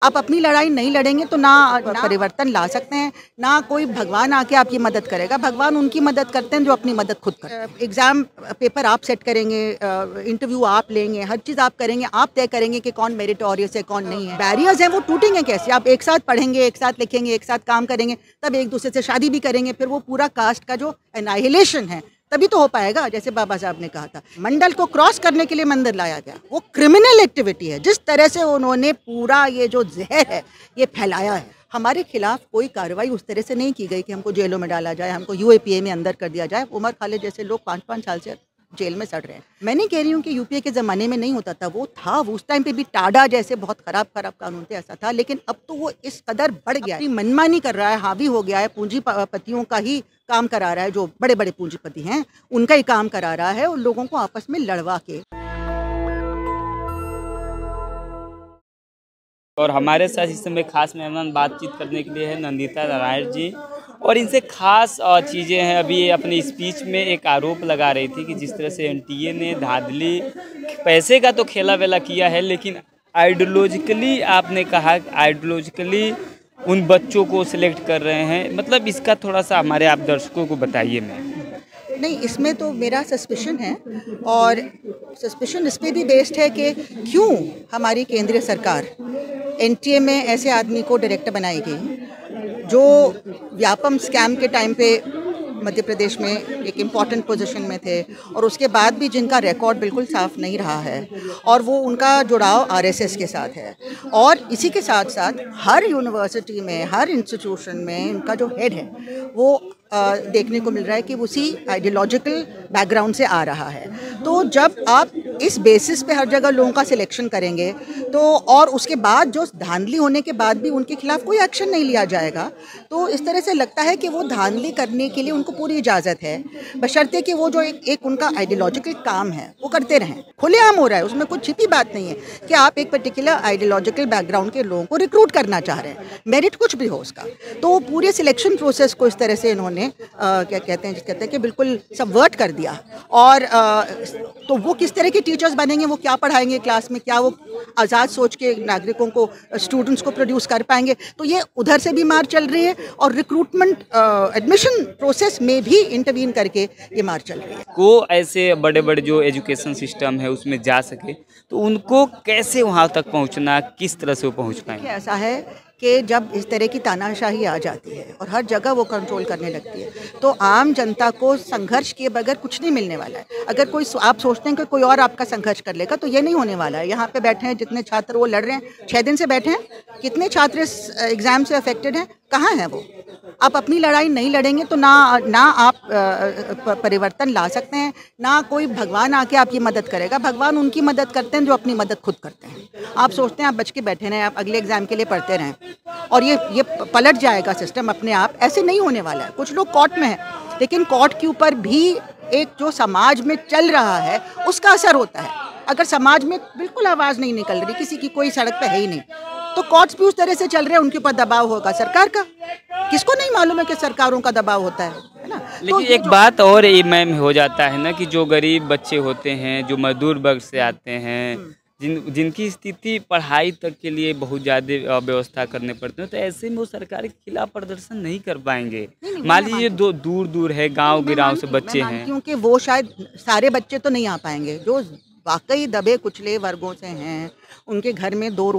आप अपनी लड़ाई नहीं लड़ेंगे तो ना परिवर्तन ला सकते हैं, ना कोई भगवान आके आपकी मदद करेगा। भगवान उनकी मदद करते हैं जो अपनी मदद खुद करते हैं। एग्ज़ाम पेपर आप सेट करेंगे, इंटरव्यू आप लेंगे, हर चीज़ आप करेंगे, आप तय करेंगे कि कौन मेरिटोरियस है कौन नहीं है। बैरियर्स हैं वो टूटेंगे कैसे? आप एक साथ पढ़ेंगे, एक साथ लिखेंगे, एक साथ काम करेंगे, तब एक दूसरे से शादी भी करेंगे, फिर वो पूरा कास्ट का जो एनाहिलेशन है तभी तो हो पाएगा। जैसे बाबा साहब ने कहा था, मंडल को क्रॉस करने के लिए मंदिर लाया गया। वो क्रिमिनल एक्टिविटी है। जिस तरह से उन्होंने पूरा ये जो जहर है ये फैलाया है, हमारे खिलाफ कोई कार्रवाई उस तरह से नहीं की गई कि हमको जेलों में डाला जाए, हमको यूएपीए में अंदर कर दिया जाए। उमर खालिद जैसे लोग 5-5 साल से जेल में सड़ रहे हैं। मैं नहीं कह रही हूँ कि यूपीए के ज़माने में नहीं होता था, वो था, वो उस टाइम पे भी टाडा जैसे बहुत खराब कानून थे, ऐसा था। लेकिन अब तो वो इस कदर बढ़ गया है, मनमानी कर रहा है, हावी हो गया है, पूंजीपतियों का ही काम करा रहा है, जो बड़े बड़े पूंजीपति हैं उनका ही काम करा रहा है, उन लोगों को आपस में लड़वा के। और हमारे साथ इस समय खास मेहमान बातचीत करने के लिए है नंदिता नारायण जी, और इनसे खास चीज़ें हैं। अभी अपनी स्पीच में एक आरोप लगा रही थी कि जिस तरह से एनटीए ने धांधली, पैसे का तो खेला वेला किया है, लेकिन आइडियोलॉजिकली आपने कहा आइडियोलॉजिकली उन बच्चों को सिलेक्ट कर रहे हैं, मतलब इसका थोड़ा सा हमारे आप दर्शकों को बताइए। मैं नहीं, इसमें तो मेरा सस्पिशन है, और सस्पिशन इस पे भी बेस्ड है कि क्यों हमारी केंद्रीय सरकार एनटीए में ऐसे आदमी को डायरेक्टर बनाएगी जो व्यापम स्कैम के टाइम पे मध्य प्रदेश में एक इम्पॉर्टेंट पोजीशन में थे, और उसके बाद भी जिनका रिकॉर्ड बिल्कुल साफ नहीं रहा है, और वो उनका जुड़ाव आरएसएस के साथ है। और इसी के साथ साथ हर यूनिवर्सिटी में, हर इंस्टीट्यूशन में उनका जो हेड है वो देखने को मिल रहा है कि उसी आइडियोलॉजिकल बैकग्राउंड से आ रहा है। तो जब आप इस बेसिस पे हर जगह लोगों का सिलेक्शन करेंगे तो, और उसके बाद जो धांधली होने के बाद भी उनके खिलाफ कोई एक्शन नहीं लिया जाएगा, तो इस तरह से लगता है कि वो धांधली करने के लिए उनको पूरी इजाज़त है, बशर्ते कि वो जो एक उनका आइडियोलॉजिकल काम है वो करते रहें। खुलेआम हो रहा है, उसमें कुछ छिपी बात नहीं है कि आप एक पर्टिकुलर आइडियोलॉजिकल बैकग्राउंड के लोगों को रिक्रूट करना चाह रहे हैं, मेरिट कुछ भी हो उसका। तो पूरे सिलेक्शन प्रोसेस को इस तरह से इन्होंने क्या कहते हैं कि बिल्कुल सबवर्ट कर दिया। और तो वो किस तरह के टीचर्स बनेंगे, वो क्या पढ़ाएंगे क्लास में, क्या वो आज़ाद सोच के नागरिकों को, स्टूडेंट्स को प्रोड्यूस कर पाएंगे? तो ये उधर से भी मार चल रही है, और रिक्रूटमेंट एडमिशन प्रोसेस में भी इंटरवीन करके ये मार चल रही है। को ऐसे बड़े बड़े जो एजुकेशन सिस्टम है उसमें जा सके तो उनको कैसे वहाँ तक पहुँचना, किस तरह से वो पहुँच पाएंगे? ऐसा है कि जब इस तरह की तानाशाही आ जाती है और हर जगह वो कंट्रोल करने लगती है, तो आम जनता को संघर्ष किए बगैर कुछ नहीं मिलने वाला है। अगर कोई आप सोचते हैं कि कोई और आपका संघर्ष कर लेगा, तो ये नहीं होने वाला है। यहाँ पे बैठे हैं जितने छात्र, वो लड़ रहे हैं, 6 दिन से बैठे हैं। कितने छात्र इस एग्ज़ाम से अफेक्टेड हैं? कहाँ हैं वो? आप अपनी लड़ाई नहीं लड़ेंगे तो ना आप परिवर्तन ला सकते हैं, ना कोई भगवान आके आपकी मदद करेगा। भगवान उनकी मदद करते हैं जो अपनी मदद खुद करते हैं। आप सोचते हैं आप बच के बैठे रहें, आप अगले एग्ज़ाम के लिए पढ़ते रहें, और ये पलट जाएगा सिस्टम अपने आप। ऐसे नहीं होने वाला है। कुछ लोग कोर्ट में हैं, लेकिन कोर्ट के ऊपर भी एक जो समाज में चल रहा है उसका असर होता है। अगर समाज में बिल्कुल आवाज़ नहीं निकल रही, किसी की कोई सड़क पे है ही नहीं, तो कोर्ट्स भी उस तरह से चल रहे हैं, उनके ऊपर दबाव होगा सरकार का। किसको नहीं मालूम है कि सरकारों का दबाव होता है ना? लेकिन तो एक बात और ये मैम हो जाता है ना कि जो गरीब बच्चे होते हैं, जो मजदूर वर्ग से आते हैं, जिनकी स्थिति पढ़ाई तक के लिए बहुत ज़्यादा व्यवस्था करने पड़ते हैं, तो ऐसे में वो सरकार के खिलाफ प्रदर्शन नहीं कर पाएंगे। मान लीजिए दूर दूर है, गांव गिराव से बच्चे हैं, क्योंकि वो शायद सारे बच्चे तो नहीं आ पाएंगे जो वाकई दबे कुचले वर्गों से हैं। उनके घर में 2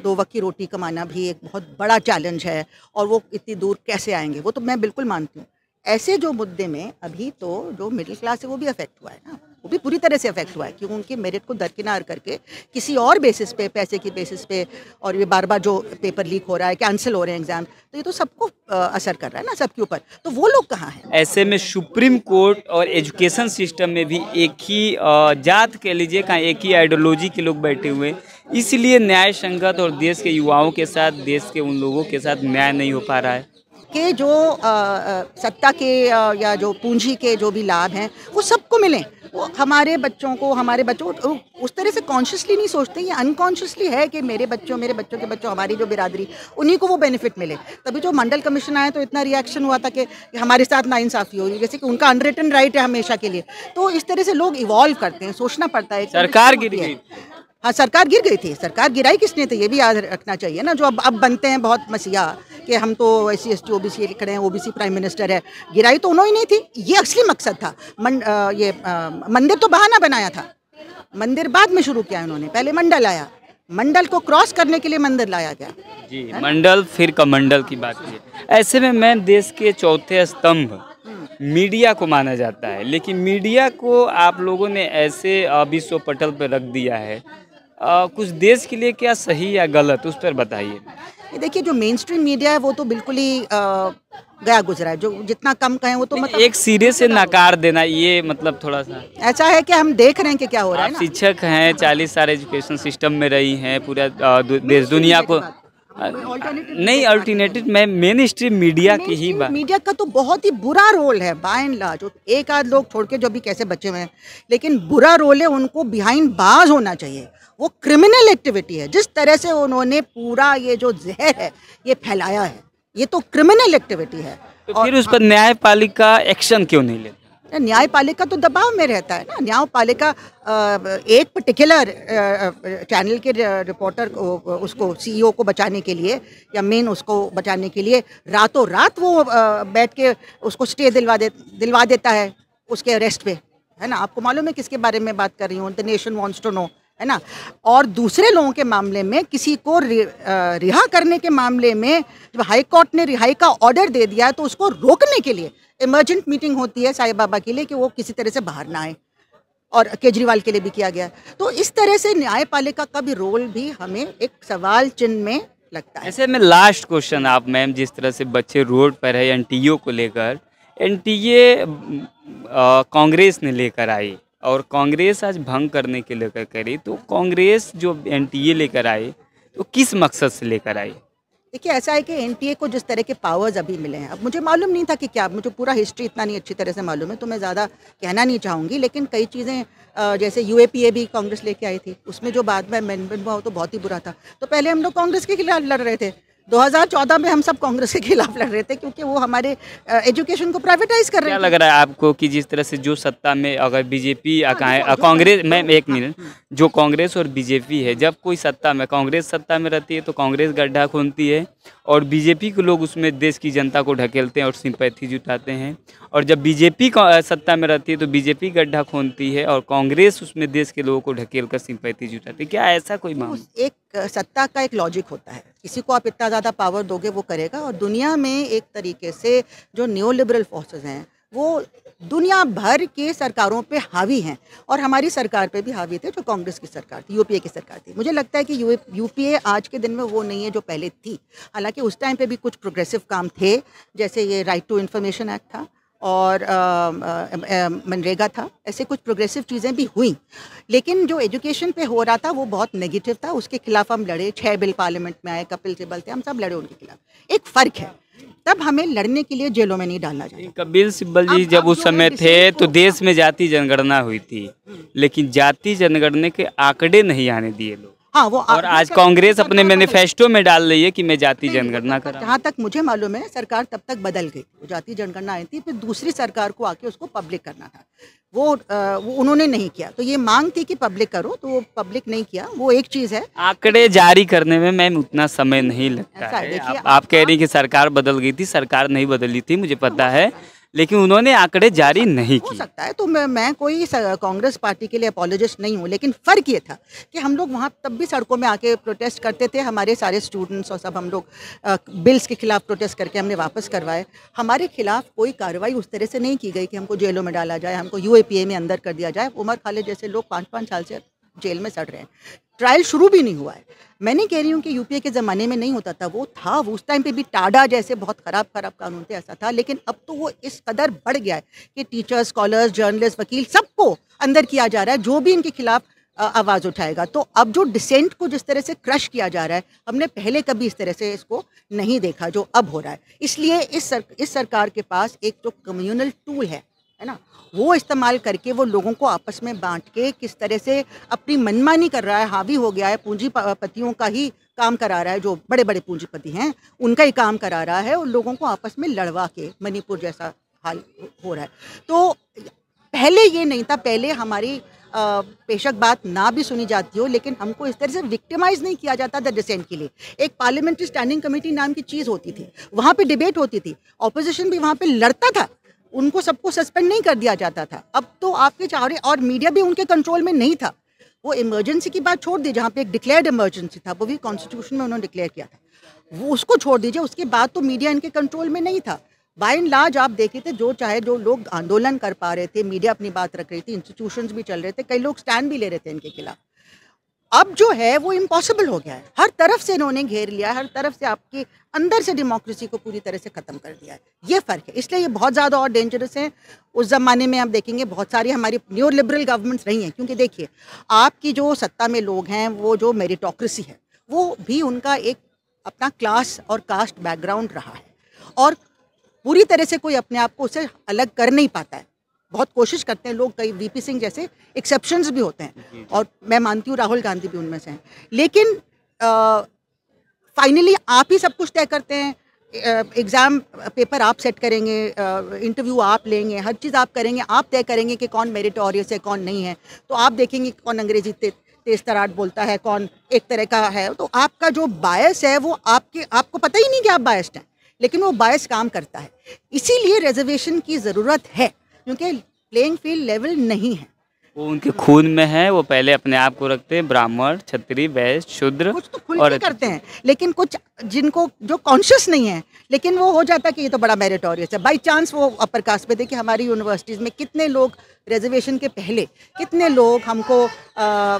वक्त की रोटी कमाना भी एक बहुत बड़ा चैलेंज है, और वो इतनी दूर कैसे आएंगे? वो तो मैं बिल्कुल मानती हूँ। ऐसे जो मुद्दे में अभी तो जो मिडिल क्लास है वो भी अफेक्ट हुआ है ना, वो भी पूरी तरह से अफेक्ट हुआ है, क्योंकि उनके मेरिट को दरकिनार करके किसी और बेसिस पे, पैसे की बेसिस पे, और ये बार बार जो पेपर लीक हो रहा है, कैंसिल हो रहे हैं एग्जाम, तो ये तो सबको असर कर रहा है ना, सबके ऊपर। तो वो लोग कहाँ हैं? ऐसे में सुप्रीम कोर्ट और एजुकेशन सिस्टम में भी एक ही जात कह लीजिए, कहाँ एक ही आइडियोलॉजी के लोग बैठे हुए हैं, इसलिए न्याय संगत और देश के युवाओं के साथ, देश के उन लोगों के साथ न्याय नहीं हो पा रहा है कि जो सत्ता के या जो पूंजी के जो भी लाभ हैं वो सबको मिलें। वो हमारे बच्चों उस तरह से कॉन्शियसली नहीं सोचते, ये अनकॉन्शियसली है कि मेरे बच्चों के बच्चों, हमारी जो बिरादरी, उन्हीं को वो बेनिफिट मिले। तभी जो मंडल कमीशन आया तो इतना रिएक्शन हुआ था कि हमारे साथ नाइंसाफ़ी हो रही है, जैसे कि उनका अनरिटन राइट है हमेशा के लिए। तो इस तरह से लोग इवॉल्व करते हैं, सोचना पड़ता है। सरकार गिर गई। हाँ, सरकार गिर गई थी। सरकार गिराई किसने थी ये भी याद रखना चाहिए ना। जो अब बनते हैं बहुत मसीहा कि हम तो SC ST OBC लिख रहे हैं, OBC प्राइम मिनिस्टर है। गिराई तो उन्होंने नहीं थी, ये असली मकसद था। मंदिर तो बहाना बनाया था, मंदिर बाद में शुरू किया उन्होंने। पहले मंडल आया, मंडल को क्रॉस करने के लिए मंदिर लाया गया जी। मंडल फिर कमंडल की बात की। ऐसे में मैं देश के चौथे स्तंभ मीडिया को माना जाता है, लेकिन मीडिया को आप लोगों ने ऐसे विश्व पटल पर रख दिया है। कुछ देश के लिए क्या सही या गलत, उस पर बताइए। ये देखिए, जो मेन स्ट्रीम मीडिया है वो तो बिल्कुल ही गया गुजरा है। जो जितना कम कहें वो तो मतलब एक सिरे से नकार देना, ये मतलब थोड़ा सा ऐसा है कि हम देख रहे हैं कि क्या हो रहा है आप ना। शिक्षक हैं, 40 साल एजुकेशन सिस्टम में रही हैं, पूरा देश दुनिया को नहीं अल्टरनेटिव, मैं मेन स्ट्रीम मीडिया की ही बात। मीडिया का तो बहुत ही बुरा रोल है बाय एंड लार्ज। एक आध लोग छोड़ के जो भी कैसे बचे हुए हैं, लेकिन बुरा रोल है। उनको बिहाइंड बाज होना चाहिए। वो क्रिमिनल एक्टिविटी है जिस तरह से उन्होंने पूरा ये जो जहर है ये फैलाया है, ये तो क्रिमिनल एक्टिविटी है। तो फिर उस पर न्यायपालिका एक्शन क्यों नहीं लेती? न्यायपालिका तो दबाव में रहता है ना। न्यायपालिका एक पर्टिकुलर चैनल के रिपोर्टर को, उसको CEO को बचाने के लिए या मेन उसको बचाने के लिए रातों रात वो बैठ के उसको स्टे दिलवा देता है उसके अरेस्ट पे, है ना। आपको मालूम है किसके बारे में बात कर रही हूँ? The nation wants to know, है ना। और दूसरे लोगों के मामले में किसी को रिहा करने के मामले में जब हाई कोर्ट ने रिहाई का ऑर्डर दे दिया तो उसको रोकने के लिए इमरजेंट मीटिंग होती है साईं बाबा के लिए कि वो किसी तरह से बाहर ना आए, और केजरीवाल के लिए भी किया गया। तो इस तरह से न्यायपालिका का भी रोल भी हमें एक सवाल चिन्ह में लगता है। ऐसे में लास्ट क्वेश्चन, आप मैम जिस तरह से बच्चे रोड पर है NTO को लेकर, NTA कांग्रेस ने लेकर आई और कांग्रेस आज भंग करने के लेकर करी, तो कांग्रेस जो NTA लेकर आई तो किस मकसद से लेकर आई? देखिए, ऐसा है कि NTA को जिस तरह के पावर्स अभी मिले हैं, अब मुझे मालूम नहीं था कि क्या, मुझे पूरा हिस्ट्री इतना नहीं अच्छी तरह से मालूम है तो मैं ज़्यादा कहना नहीं चाहूँगी। लेकिन कई चीज़ें जैसे UAPA भी कांग्रेस लेके आई थी, उसमें जो बाद में अमेंडमेंट हुआ वो तो बहुत ही बुरा था। तो पहले हम लोग कांग्रेस के खिलाफ लड़ रहे थे। 2014 में हम सब कांग्रेस के खिलाफ लड़ रहे थे क्योंकि वो हमारे एजुकेशन को प्राइवेटाइज कर रहे थे। क्या लग रहा है आपको कि जिस तरह से जो सत्ता में अगर बीजेपी कांग्रेस, मैम एक मिनट, जो कांग्रेस और बीजेपी है, जब कोई सत्ता में, कांग्रेस सत्ता में रहती है तो कांग्रेस गड्ढा खोदती है और बीजेपी के लोग उसमें देश की जनता को ढकेलते हैं और सिंपैथी जुटाते हैं, और जब बीजेपी सत्ता में रहती है तो बीजेपी गड्ढा खोदती है और कांग्रेस उसमें देश के लोगों को ढकेल कर सिंपैथी जुटाती है। क्या ऐसा कोई मामला? एक सत्ता का एक लॉजिक होता है, किसी को आप इतना ज़्यादा पावर दोगे वो करेगा। और दुनिया में एक तरीके से जो न्यो लिबरल फोर्सेस हैं वो दुनिया भर के सरकारों पे हावी हैं, और हमारी सरकार पे भी हावी थे जो कांग्रेस की सरकार थी, UPA की सरकार थी। मुझे लगता है कि UPA आज के दिन में वो नहीं है जो पहले थी। हालांकि उस टाइम पे भी कुछ प्रोग्रेसिव काम थे, जैसे ये राइट टू इन्फॉर्मेशन एक्ट था और मनरेगा था, ऐसे कुछ प्रोग्रेसिव चीज़ें भी हुई। लेकिन जो एजुकेशन पे हो रहा था वो बहुत नेगेटिव था, उसके खिलाफ हम लड़े। 6 बिल पार्लियामेंट में आए, कपिल सिब्बल थे, हम सब लड़े उनके खिलाफ। एक फ़र्क है, तब हमें लड़ने के लिए जेलों में नहीं डालना चाहिए। कपिल सिब्बल जी जब उस समय थे तो देश में जाति जनगणना हुई थी, लेकिन जाति जनगणना के आंकड़े नहीं आने दिए लोग। हाँ, वो और आज कांग्रेस अपने मैनिफेस्टो में डाल रही है कि मैं जाति जनगणना करा। जहाँ तक मुझे मालूम है सरकार तब तक बदल गई, वो जाति जनगणना आई थी, फिर दूसरी सरकार को आके उसको पब्लिक करना था, वो उन्होंने नहीं किया। तो ये मांग थी कि पब्लिक करो, तो वो पब्लिक नहीं किया, वो एक चीज़ है। आंकड़े जारी करने में मैम उतना समय नहीं लगता है। आप कह रही कि सरकार बदल गई थी, सरकार नहीं बदली थी, मुझे पता है, लेकिन उन्होंने आंकड़े जारी नहीं हो किए। सकता है। तो मैं कोई कांग्रेस पार्टी के लिए अपोलोजिस्ट नहीं हूँ, लेकिन फ़र्क ये था कि हम लोग वहाँ तब भी सड़कों में आके प्रोटेस्ट करते थे। हमारे सारे स्टूडेंट्स और सब हम लोग बिल्स के खिलाफ प्रोटेस्ट करके हमने वापस करवाए। हमारे खिलाफ कोई कार्रवाई उस तरह से नहीं की गई कि हमको जेलों में डाला जाए, हमको UAPA में अंदर कर दिया जाए। उमर खालिद जैसे लोग 5-5 साल से जेल में सड़ रहे हैं, ट्रायल शुरू भी नहीं हुआ है। मैं नहीं कह रही हूँ कि UPA के ज़माने में नहीं होता था, वो था, वो उस टाइम पे भी टाडा जैसे बहुत ख़राब कानून थे, ऐसा था। लेकिन अब तो वो इस कदर बढ़ गया है कि टीचर्स, स्कॉलर्स, जर्नलिस्ट, वकील, सबको अंदर किया जा रहा है जो भी इनके खिलाफ आवाज़ उठाएगा। तो अब जो डिसेंट को जिस तरह से क्रश किया जा रहा है, हमने पहले कभी इस तरह से इसको नहीं देखा जो अब हो रहा है। इसलिए इस सरकार के पास एक जो कम्युनल टूल है ना, वो इस्तेमाल करके वो लोगों को आपस में बांट के किस तरह से अपनी मनमानी कर रहा है, हावी हो गया है, पूंजीपतियों का ही काम करा रहा है, जो बड़े बड़े पूंजीपति हैं उनका ही काम करा रहा है, और लोगों को आपस में लड़वा के मणिपुर जैसा हाल हो रहा है। तो पहले ये नहीं था, पहले हमारी बेशक बात ना भी सुनी जाती हो, लेकिन हमको इस तरह से विक्टिमाइज नहीं किया जाता था डिसेंट के लिए। एक पार्लियामेंट्री स्टैंडिंग कमेटी नाम की चीज़ होती थी, वहाँ पे डिबेट होती थी, ऑपोजिशन भी वहाँ पे लड़ता था, उनको सबको सस्पेंड नहीं कर दिया जाता था। अब तो आपके चारे और मीडिया भी उनके कंट्रोल में नहीं था। वो इमरजेंसी की बात छोड़ दी, जहाँ पे एक डिक्लेयर्ड इमरजेंसी था, वो भी कॉन्स्टिट्यूशन में उन्होंने डिक्लेयर किया था, वो उसको छोड़ दीजिए। उसके बाद तो मीडिया इनके कंट्रोल में नहीं था। बाय एंड लार्ज आप देखे थे, जो चाहे जो लोग आंदोलन कर पा रहे थे, मीडिया अपनी बात रख रही थी, इंस्टीट्यूशंस भी चल रहे थे, कई लोग स्टैंड भी ले रहे थे इनके खिलाफ। अब जो है वो इम्पॉसिबल हो गया है, हर तरफ से इन्होंने घेर लिया है, हर तरफ से आपके अंदर से डेमोक्रेसी को पूरी तरह से ख़त्म कर दिया है। ये फ़र्क है, इसलिए ये बहुत ज़्यादा और डेंजरस है। उस ज़माने में आप देखेंगे बहुत सारी हमारी न्यू लिबरल गवर्नमेंट्स रही हैं, क्योंकि देखिए आपकी जो सत्ता में लोग हैं, वो जो मेरिटोक्रेसी है, वो भी उनका एक अपना क्लास और कास्ट बैकग्राउंड रहा है, और पूरी तरह से कोई अपने आप को उससे अलग कर नहीं पाता है। बहुत कोशिश करते हैं लोग, कई वीपी सिंह जैसे एक्सेप्शंस भी होते हैं, और मैं मानती हूँ राहुल गांधी भी उनमें से हैं, लेकिन फाइनली आप ही सब कुछ तय करते हैं। एग्ज़ाम पेपर आप सेट करेंगे, इंटरव्यू आप लेंगे, हर चीज़ आप करेंगे, आप तय करेंगे कि कौन मेरिटोरियस है कौन नहीं है। तो आप देखेंगे कौन अंग्रेजी तेज तराट बोलता है, कौन एक तरह का है। तो आपका जो बायस है वो आपको पता ही नहीं कि आप बायस्ड हैं, लेकिन वो बायस काम करता है। इसीलिए रिजर्वेशन की ज़रूरत है, क्योंकि प्लेइंग फील्ड लेवल नहीं है। वो उनके खून में है, वो पहले अपने आप को रखते हैं ब्राह्मण, क्षत्रिय, वैश्य, शूद्र, कुछ तो खुल के करते हैं, लेकिन कुछ जिनको जो कॉन्शियस नहीं है, लेकिन वो हो जाता है कि ये तो बड़ा मेरिटोरियस है। बाई चांस वो अपर कास्ट पे देखिए, हमारी यूनिवर्सिटीज़ में कितने लोग रिजर्वेशन के पहले, कितने लोग हमको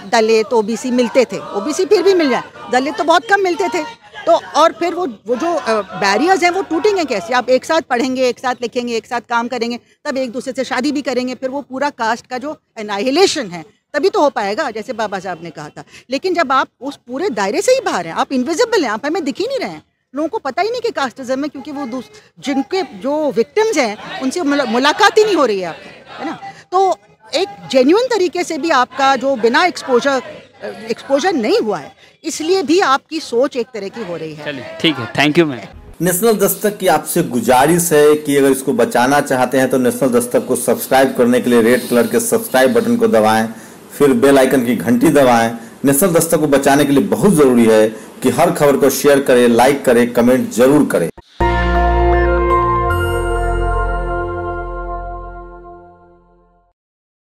दलित ओबीसी मिलते थे, ओबीसी फिर भी मिल जाए, दलित तो बहुत कम मिलते थे। तो और फिर वो जो बैरियर्स हैं वो टूटेंगे कैसे? आप एक साथ पढ़ेंगे, एक साथ लिखेंगे, एक साथ काम करेंगे, तब एक दूसरे से शादी भी करेंगे, फिर वो पूरा कास्ट का जो एनाहिलेशन है तभी तो हो पाएगा, जैसे बाबा साहब ने कहा था। लेकिन जब आप उस पूरे दायरे से ही बाहर हैं, आप इनविजिबल हैं, आप हमें दिख ही नहीं रहे हैं, लोगों को पता ही नहीं कि कास्टिज्म है, क्योंकि वो जिनके जो विक्टिम्स हैं उनसे मुलाकात ही नहीं हो रही है आपकी, है ना। तो एक जेन्युइन तरीके से भी आपका जो बिना एक्सपोजर नहीं हुआ है, इसलिए भी आपकी सोच एक तरह की हो रही है। चलिए ठीक है, thank you ma'am. National Dastak की आपसे गुजारिश है कि अगर इसको बचाना चाहते हैं तो नेशनल दस्तक को सब्सक्राइब करने के लिए रेड कलर के सब्सक्राइब बटन को दबाएं, फिर बेल आइकन की घंटी दबाएं। नेशनल दस्तक को बचाने के लिए बहुत जरूरी है कि हर खबर को शेयर करें, लाइक करें, कमेंट जरूर करें।